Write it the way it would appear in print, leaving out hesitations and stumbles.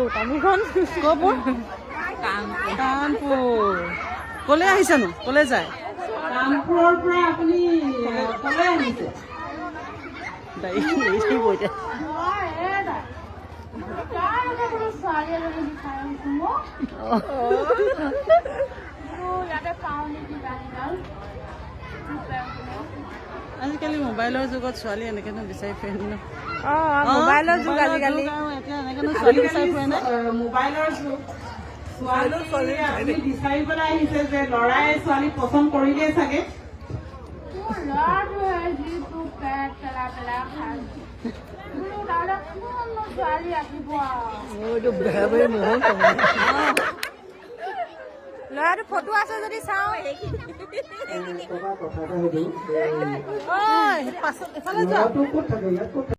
তামোলখন ক'ৰ কামপুৰ ক'লে আহিছেনো ক'লে যায় কামপুৰৰ পৰা আপুনি ক'লে আহিছে আজিকালি মোবাইলৰ যুগত ছোৱালী এনেকেনো বিচাৰি ফুৰে ন মোবাইলৰ যুগ আজিকালি এতিয়া এনেকেনো ছোৱালী বিচাৰি ফুৰে নে মোবাইলৰ যুগ ছোৱালী আপুনি বিচাৰিবলৈ আহিছে যে ল'ৰাই ছোৱালী পচন্দ কৰিলে চাগে ল'ৰাটো ফটো আছে যদি চাওঁ এফালে যোৱা